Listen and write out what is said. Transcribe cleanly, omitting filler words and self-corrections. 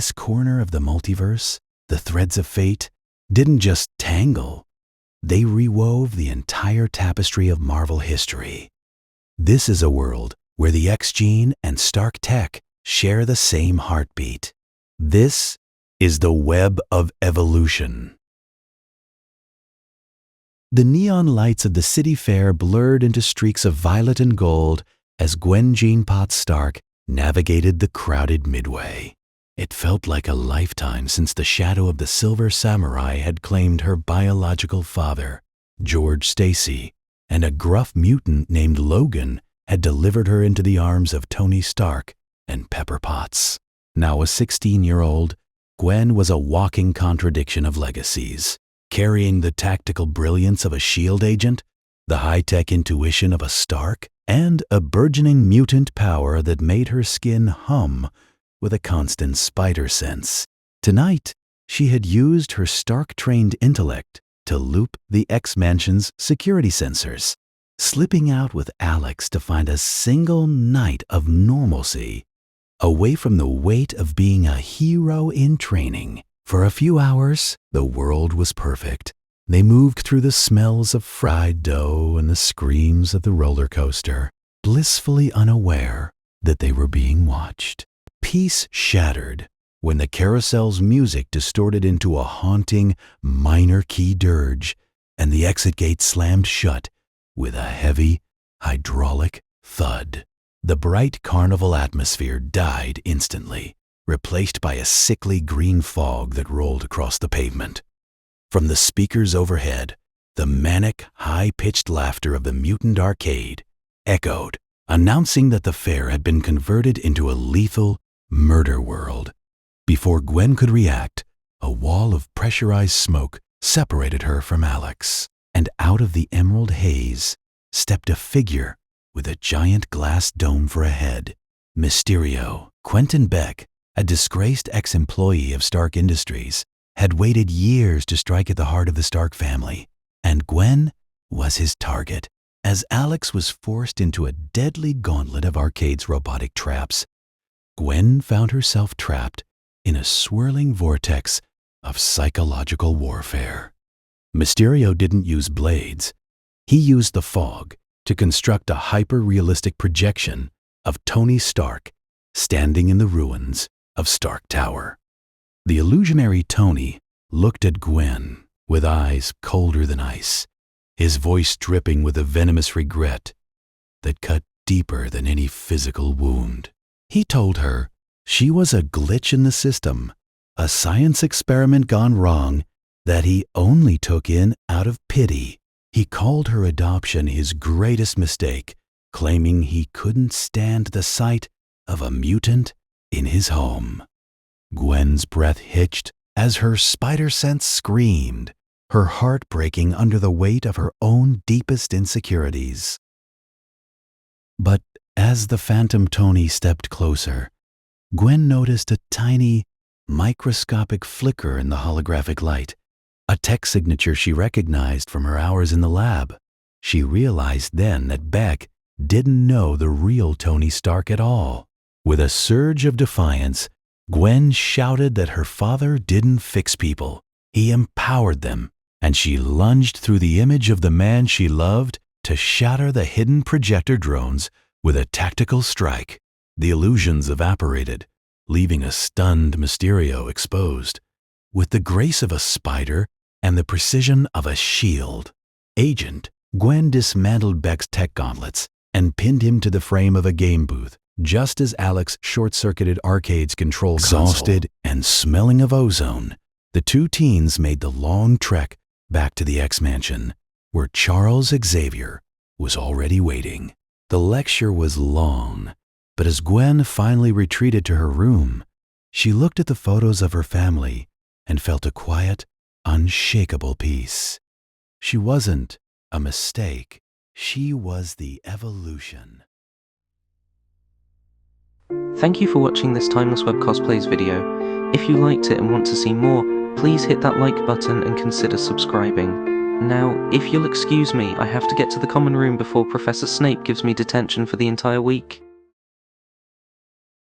this corner of the multiverse, the threads of fate didn't just tangle, they rewove the entire tapestry of Marvel history. This is a world where the X-Gene and Stark Tech share the same heartbeat. This is the web of evolution. The neon lights of the city fair blurred into streaks of violet and gold as Gwen Jean Potts-Stark navigated the crowded midway. It felt like a lifetime since the shadow of the Silver Samurai had claimed her biological father, George Stacy, and a gruff mutant named Logan had delivered her into the arms of Tony Stark and Pepper Potts. Now a 16-year-old, Gwen was a walking contradiction of legacies, carrying the tactical brilliance of a S.H.I.E.L.D. agent, the high-tech intuition of a Stark, and a burgeoning mutant power that made her skin hum with a constant spider sense. Tonight, she had used her Stark-trained intellect to loop the X-Mansion's security sensors, slipping out with Alex to find a single night of normalcy, away from the weight of being a hero in training. For a few hours, the world was perfect. They moved through the smells of fried dough and the screams of the roller coaster, blissfully unaware that they were being watched. Peace shattered when the carousel's music distorted into a haunting minor key dirge and the exit gate slammed shut with a heavy hydraulic thud. The bright carnival atmosphere died instantly, replaced by a sickly green fog that rolled across the pavement. From the speakers overhead, the manic, high-pitched laughter of the mutant arcade echoed, announcing that the fair had been converted into a lethal murder world. Before Gwen could react, a wall of pressurized smoke separated her from Alex, and out of the emerald haze stepped a figure with a giant glass dome for a head. Mysterio. Quentin Beck, a disgraced ex-employee of Stark Industries, had waited years to strike at the heart of the Stark family, and Gwen was his target. As Alex was forced into a deadly gauntlet of Arcade's robotic traps, Gwen found herself trapped in a swirling vortex of psychological warfare. Mysterio didn't use blades. He used the fog to construct a hyper-realistic projection of Tony Stark standing in the ruins of Stark Tower. The illusionary Tony looked at Gwen with eyes colder than ice, his voice dripping with a venomous regret that cut deeper than any physical wound. He told her she was a glitch in the system, a science experiment gone wrong that he only took in out of pity. He called her adoption his greatest mistake, claiming he couldn't stand the sight of a mutant in his home. Gwen's breath hitched as her spider sense screamed, her heart breaking under the weight of her own deepest insecurities. But as the phantom Tony stepped closer, Gwen noticed a tiny, microscopic flicker in the holographic light, a tech signature she recognized from her hours in the lab. She realized then that Beck didn't know the real Tony Stark at all. With a surge of defiance, Gwen shouted that her father didn't fix people, he empowered them, and she lunged through the image of the man she loved to shatter the hidden projector drones with a tactical strike. The illusions evaporated, leaving a stunned Mysterio exposed. With the grace of a spider and the precision of a S.H.I.E.L.D. agent, Gwen dismantled Beck's tech gauntlets and pinned him to the frame of a game booth, just as Alex short-circuited Arcade's control console. Exhausted and smelling of ozone, the two teens made the long trek back to the X-Mansion, where Charles Xavier was already waiting. The lecture was long, but as Gwen finally retreated to her room, she looked at the photos of her family and felt a quiet, unshakable peace. She wasn't a mistake. She was the evolution. Thank you for watching this Timeless Web Cosplays video. If you liked it and want to see more, please hit that like button and consider subscribing. Now, if you'll excuse me, I have to get to the common room before Professor Snape gives me detention for the entire week.